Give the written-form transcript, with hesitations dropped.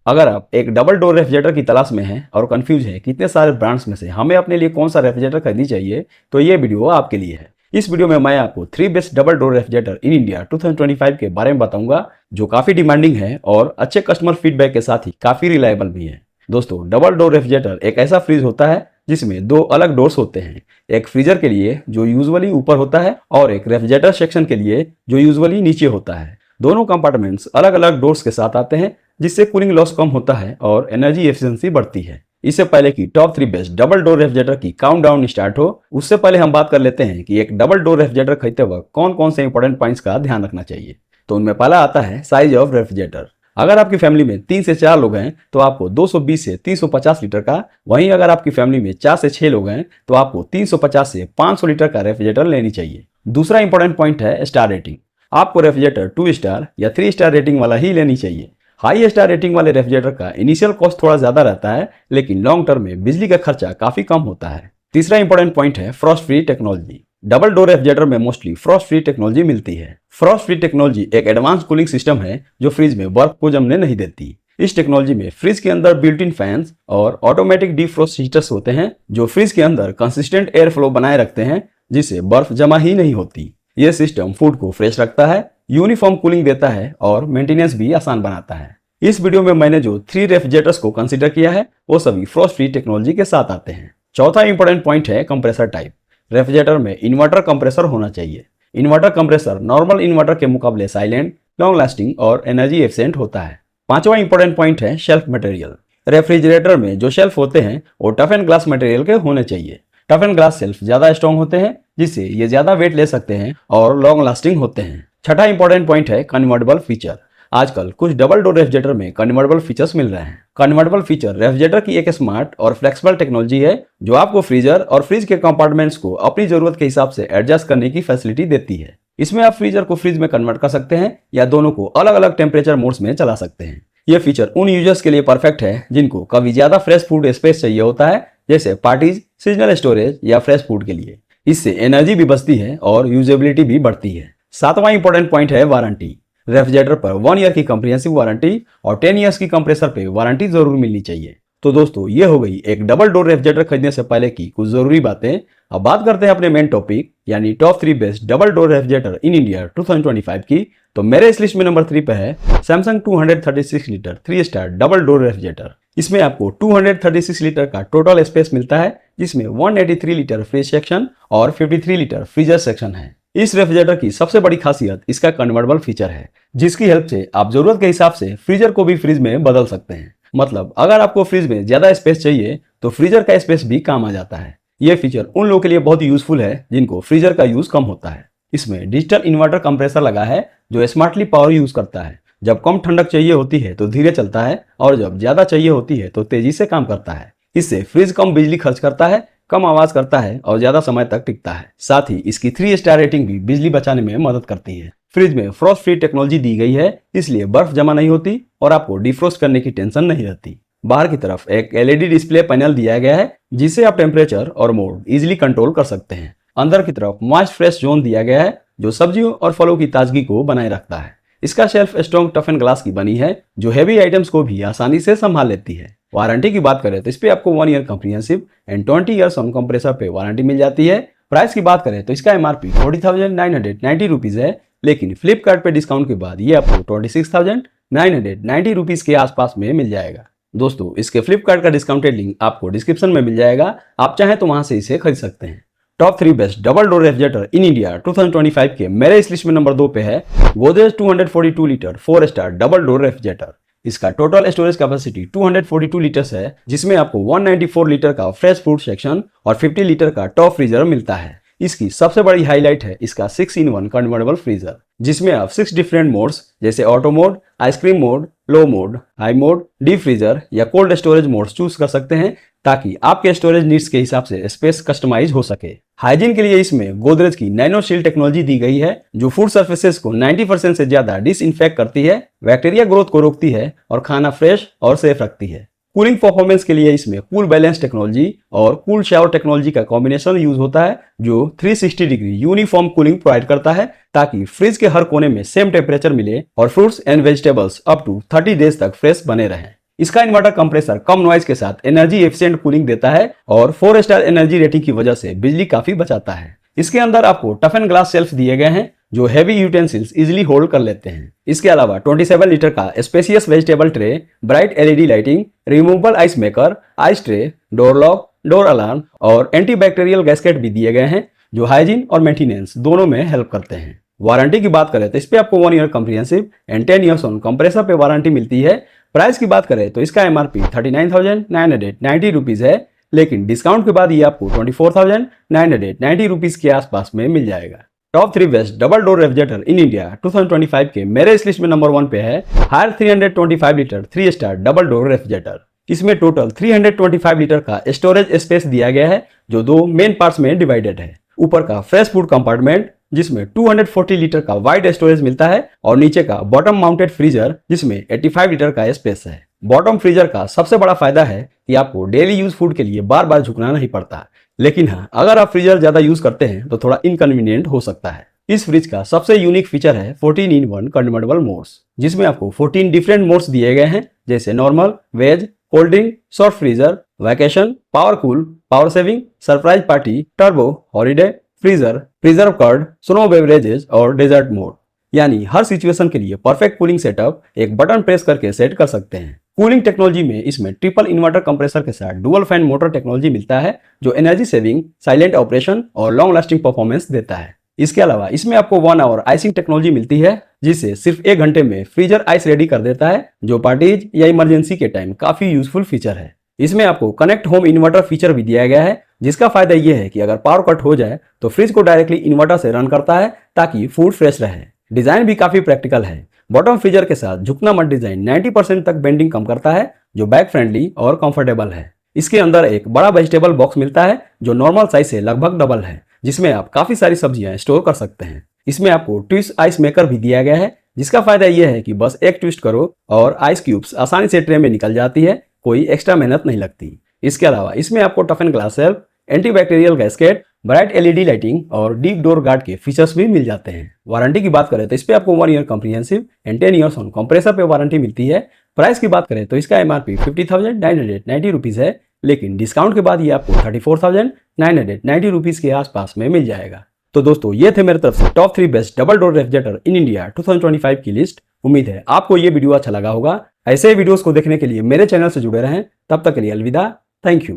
अगर आप एक डबल डोर रेफ्रिजरेटर की तलाश में हैं और कंफ्यूज हैं कि इतने सारे ब्रांड्स में से हमें अपने लिए कौन सा रेफ्रिजरेटर खरीदनी चाहिए, तो ये वीडियो आपके लिए है। इस वीडियो में मैं आपको 3 best double door refrigerator in India 2025 के बारे में बताऊंगा, जो काफी डिमांडिंग है और अच्छे कस्टमर फीडबैक के साथ ही काफी रिलायबल भी है। दोस्तों, डबल डोर रेफ्रिजरेटर एक ऐसा फ्रिज होता है जिसमें दो अलग डोर्स होते हैं, एक फ्रीजर के लिए जो यूजुअली ऊपर होता है और एक रेफ्रिजरेटर सेक्शन के लिए जो यूजुअली नीचे होता है। दोनों कंपार्टमेंट्स अलग अलग डोर्स के साथ आते हैं, जिससे कूलिंग लॉस कम होता है और एनर्जी एफिशिएंसी बढ़ती है। इससे पहले कि top 3 best double door refrigerator की काउंटडाउन स्टार्ट हो, उससे पहले हम बात कर लेते हैं कि एक डबल डोर रेफ्रिजरेटर खरीदते वक्त कौन कौन से इंपॉर्टेंट पॉइंट्स का ध्यान रखना चाहिए। तो उनमें पहला आता है साइज ऑफ रेफ्रिजरेटर। अगर आपकी फैमिली में 3 से 4 लोग हैं तो आपको 220 से 350 लीटर का, वहीं अगर आपकी फैमिली में 4 से 6 लोग हैं तो आपको 350 से 500 लीटर का रेफ्रिजरेटर लेनी चाहिए। दूसरा इंपॉर्टेंट पॉइंट है स्टार रेटिंग। आपको रेफ्रिजरेटर 2 स्टार या 3 स्टार रेटिंग वाला ही लेनी चाहिए। हाई स्टार रेटिंग वाले रेफ्रिजरेटर का इनिशियल कॉस्ट थोड़ा ज्यादा रहता है, लेकिन लॉन्ग टर्म में बिजली का खर्चा काफी कम होता है। तीसरा इंपॉर्टेंट पॉइंट है Frost free technology. Double door refrigerator में मोस्टली फ्रॉस्ट फ्री टेक्नोलॉजी मिलती है। फ्रॉस्ट फ्री टेक्नोलॉजी एक एडवांस कूलिंग सिस्टम है जो फ्रिज में बर्फ को जमने नहीं देती। इस टेक्नोलॉजी में फ्रिज के अंदर बिल्ट इन फैंस और ऑटोमेटिक डिफ्रोस्ट हीटर्स होते हैं, जो फ्रिज के अंदर कंसिस्टेंट एयर फ्लो बनाए रखते हैं, जिससे बर्फ जमा ही नहीं होती। यह सिस्टम फूड को फ्रेश रखता है, यूनिफॉर्म कूलिंग देता है और मेंटेनेंस भी आसान बनाता है। इस वीडियो में मैंने जो 3 रेफ्रिजरेटर्स को कंसीडर किया है वो सभी फ्रॉस्ट फ्री टेक्नोलॉजी के साथ आते हैं। चौथा इंपॉर्टेंट पॉइंट है कंप्रेसर टाइप। रेफ्रिजरेटर में इन्वर्टर कंप्रेसर होना चाहिए। इन्वर्टर कंप्रेसर नॉर्मल इन्वर्टर के मुकाबले साइलेंट, लॉन्ग लास्टिंग और एनर्जी एफिशिएंट होता है। पांचवा इंपॉर्टेंट पॉइंट है शेल्फ मटेरियल। रेफ्रिजरेटर में जो शेल्फ होते हैं वो टफ एंड ग्लास मटेरियल के होने चाहिए। टफ एंड ग्लास शेल्फ ज्यादा स्ट्रॉन्ग होते हैं, जिससे ये ज्यादा वेट ले सकते हैं और लॉन्ग लास्टिंग होते हैं। छठा इंपॉर्टेंट पॉइंट है कन्वर्टेबल फीचर। आजकल कुछ डबल डोर रेफ्रिजरेटर में कन्वर्टेबल फीचर्स मिल रहे हैं। कन्वर्टेबल फीचर रेफ्रिजरेटर की एक स्मार्ट और फ्लेक्सिबल टेक्नोलॉजी है जो आपको फ्रीजर और फ्रिज के कंपार्टमेंट्स को अपनी जरूरत के हिसाब से एडजस्ट करने की फैसिलिटी देती है। इसमें आप फ्रीजर को फ्रिज में कन्वर्ट कर सकते हैं या दोनों को अलग अलग टेम्परेचर मोड्स में चला सकते हैं। यह फीचर उन यूजर्स के लिए परफेक्ट है जिनको कभी ज्यादा फ्रेश फूड स्पेस चाहिए होता है, जैसे पार्टीज, सीजनल स्टोरेज या फ्रेश फूड के लिए। इससे एनर्जी भी बचती है और यूजेबिलिटी भी बढ़ती है। सातवां इंपॉर्टेंट पॉइंट है वारंटी। रेफ्रिजरेटर पर 1 ईयर की कंप्रिहेंसिव वारंटी और 10 ईयर्स की कंप्रेसर पे वारंटी जरूर मिलनी चाहिए। तो दोस्तों, ये हो गई एक डबल डोर रेफ्रिजरेटर खरीदने से पहले की कुछ जरूरी बातें। अब बात करते हैं अपने मेन टॉपिक यानी top 3 best double door refrigerator in India 2025 की। तो मेरे इस लिस्ट में नंबर 3 पे है Samsung 236 litre 3 star double door refrigerator. इसमें आपको 236 लीटर का टोटल स्पेस मिलता है, जिसमें 183 लीटर फ्रिज सेक्शन और 53 लीटर फ्रीजर सेक्शन है। इस रेफ्रिजरेटर की सबसे बड़ी खासियत इसका कन्वर्टेबल फीचर है, जिसकी हेल्प से आप जरूरत के हिसाब से फ्रीजर को भी फ्रिज में बदल सकते हैं। मतलब अगर आपको फ्रिज में ज्यादा स्पेस चाहिए तो फ्रीजर का स्पेस भी काम आ जाता है। यह फीचर उन लोगों के लिए बहुत यूजफुल है जिनको फ्रीजर का यूज कम होता है। इसमें डिजिटल इन्वर्टर कंप्रेसर लगा है जो स्मार्टली पावर यूज करता है। जब कम ठंडक चाहिए होती है तो धीरे चलता है और जब ज्यादा चाहिए होती है तो तेजी से काम करता है। इससे फ्रिज कम बिजली खर्च करता है, कम आवाज करता है और ज्यादा समय तक टिकता है। साथ ही इसकी 3 स्टार रेटिंग भी बिजली बचाने में मदद करती है। फ्रिज में फ्रॉस्ट फ्री टेक्नोलॉजी दी गई है, इसलिए बर्फ जमा नहीं होती और आपको डिफ्रोस्ट करने की टेंशन नहीं रहती। बाहर की तरफ एक एलईडी डिस्प्ले पैनल दिया गया है, जिससे आप टेम्परेचर और मोड इजिली कंट्रोल कर सकते हैं। अंदर की तरफ मॉइस्ट फ्रेश जोन दिया गया है, जो सब्जियों और फलों की ताजगी को बनाए रखता है। इसका shelf strong tough and glass की बनी है, जो हेवी आइटम्स को भी आसानी से संभाल लेती है। वारंटी की बात करें तो इस पे आपको 1 year comprehensive and 20 years on compressor पे वारंटी मिल जाती है। प्राइस की बात करें तो इसका एमआरपी 40,990 रुपीज है, लेकिन फ्लिपकार्ट पे डिस्काउंट के बाद ये आपको 26,990 रुपीज के आसपास में मिल जाएगा। दोस्तों, इसके फ्लिपकार्ट का डिस्काउंटेड लिंक आपको डिस्क्रिप्शन में मिल जाएगा, आप चाहें तो वहां से इसे खरीद सकते हैं। Top 3 best double door refrigerator in India 2025 के मेरे इस लिस्ट में नंबर 2 पे है Godrej 242 litre 4 star double door refrigerator. इसका टोटल स्टोरेज कैपेसिटी 242 लीटर्स है, जिसमें आपको 194 लीटर का फ्रेश फ्रूट सेक्शन और 50 लीटर का टॉप फ्रीजर मिलता है। इसकी सबसे बड़ी हाईलाइट है इसका 6-in-1 कन्वर्टेबल फ्रीजर, जिसमें आप 6 डिफरेंट मोड्स जैसे ऑटो मोड, आइसक्रीम मोड, लो mode, high mode, deep freezer या कोल्ड स्टोरेज मोड्स चूज कर सकते हैं, ताकि आपके स्टोरेज नीड्स के हिसाब से स्पेस कस्टमाइज हो सके। हाइजीन के लिए इसमें गोदरेज की नैनो शील्ड टेक्नोलॉजी दी गई है, जो फूड सर्फेसेस को 90% से ज्यादा डिसइंफेक्ट करती है, बैक्टीरिया ग्रोथ को रोकती है और खाना फ्रेश और सेफ रखती है। कूलिंग परफॉर्मेंस के लिए इसमें कूल बैलेंस टेक्नोलॉजी और कूल शावर टेक्नोलॉजी का कॉम्बिनेशन यूज होता है, जो 360 डिग्री यूनिफॉर्म कूलिंग प्रोवाइड करता है, ताकि फ्रिज के हर कोने में सेम टेम्परेचर मिले और fruits and vegetables up to 30 days तक फ्रेश बने रहें। इसका इन्वर्टर कंप्रेसर कम नॉइज के साथ एनर्जी एफिशिएंट कूलिंग देता है और 4 स्टार एनर्जी रेटिंग की वजह से बिजली काफी बचाता है। इसके अंदर आपको टफन ग्लास शेल्फ दिए गए हैं जो हैवी यूटेंसिल्स इजिली होल्ड कर लेते हैं। इसके अलावा 27 लीटर का spacious vegetable tray, bright LED lighting, removable ice maker, ice tray, door lock, door alarm और एंटीबैक्टीरियल गैस्केट भी दिए गए हैं जो हाइजीन और मेंटेनेंस दोनों में हेल्प करते हैं। वारंटी की बात करें तो इस पे आपको 1 year comprehensive and 10 years on compressor पे वारंटी मिलती है। प्राइस की बात करें तो इसका एमआरपी 39,990 रुपीज है, लेकिन डिस्काउंट के बाद ये आपको 24,990 रुपीज के आसपास में मिल जाएगा। Top 3 best double door refrigerator in India 2025 के मेरे इस लिस्ट में नंबर 1 पे है Haier 325 litre 3 star double door refrigerator. इसमें टोटल 325 लीटर का स्टोरेज स्पेस दिया गया है जो 2 मेन पार्ट्स में डिवाइडेड है। ऊपर का फ्रेश फूड कंपार्टमेंट जिसमें 240 लीटर का वाइड स्टोरेज मिलता है और नीचे का बॉटम माउंटेड फ्रीजर जिसमें 85 लीटर का स्पेस है। बॉटम फ्रीजर का सबसे बड़ा फायदा है कि आपको डेली यूज फूड के लिए बार बार झुकना नहीं पड़ता, लेकिन हाँ, अगर आप फ्रीजर ज्यादा यूज करते हैं तो थोड़ा इनकन्वीनियंट हो सकता है। इस फ्रिज का सबसे यूनिक फीचर है 14-in-1 कन्वर्टेबल मोड्स, जिसमें आपको 14 डिफरेंट मोड्स दिए गए हैं जैसे normal, veg, cold drink, short freezer, vacation, power cool, power saving, surprise party, turbo, holiday, freezer, preserve curd, snow beverages और डेजर्ट मोड। यानी हर सिचुएशन के लिए परफेक्ट कूलिंग सेटअप एक बटन प्रेस करके सेट कर सकते हैं। कूलिंग टेक्नोलॉजी में इसमें ट्रिपल इन्वर्टर कंप्रेसर के साथ डुअल फैन मोटर टेक्नोलॉजी मिलता है जो एनर्जी सेविंग, साइलेंट ऑपरेशन और लॉन्ग लास्टिंग परफॉर्मेंस देता है। इसके अलावा इसमें आपको 1 आवर आइसिंग टेक्नोलॉजी मिलती है जिससे सिर्फ 1 घंटे में फ्रीजर आइस रेडी कर देता है, जो पार्टीज या इमरजेंसी के टाइम काफी यूजफुल फीचर है। इसमें आपको कनेक्ट होम इन्वर्टर फीचर भी दिया गया है जिसका फायदा यह है कि अगर पावर कट हो जाए तो फ्रिज को डायरेक्टली इन्वर्टर से रन करता है ताकि फूड फ्रेश रहे। डिजाइन भी काफी प्रैक्टिकल है। बॉटम फ्रीजर के साथ झुकना मत डिजाइन 90% तक बेंडिंग कम करता है जो बैक फ्रेंडली और कंफर्टेबल है। इसके अंदर एक बड़ा वेजिटेबल बॉक्स मिलता है जो नॉर्मल साइज से लगभग डबल है, जिसमें आप काफी सारी सब्जियां स्टोर कर सकते हैं। इसमें आपको ट्विस्ट आइस मेकर भी दिया गया है जिसका फायदा यह है कि बस एक ट्विस्ट करो और आइस क्यूब्स आसानी से ट्रे में निकल जाती है, कोई एक्स्ट्रा मेहनत नहीं लगती। इसके अलावा इसमें आपको टफन glass shelf, antibacterial gasket, bright LED lighting और डीप डोर गार्ड के फीचर्स भी मिल जाते हैं। वारंटी की बात करें तो इस पे आपको 1 year comprehensive and 10 years on compressor पे वारंटी मिलती है। प्राइस की बात करें तो इसका एमआरपी 50,990 रुपीज है, लेकिन डिस्काउंट के बाद ये आपको 34,990 रुपीज के आसपास में मिल जाएगा। तो दोस्तों, ये थे मेरे तरफ से top 3 best double door refrigerator in India 2025 की लिस्ट। उम्मीद है आपको ये वीडियो अच्छा लगा होगा। ऐसे वीडियोस को देखने के लिए मेरे चैनल से जुड़े रहें। तब तक के लिए अलविदा। Thank you.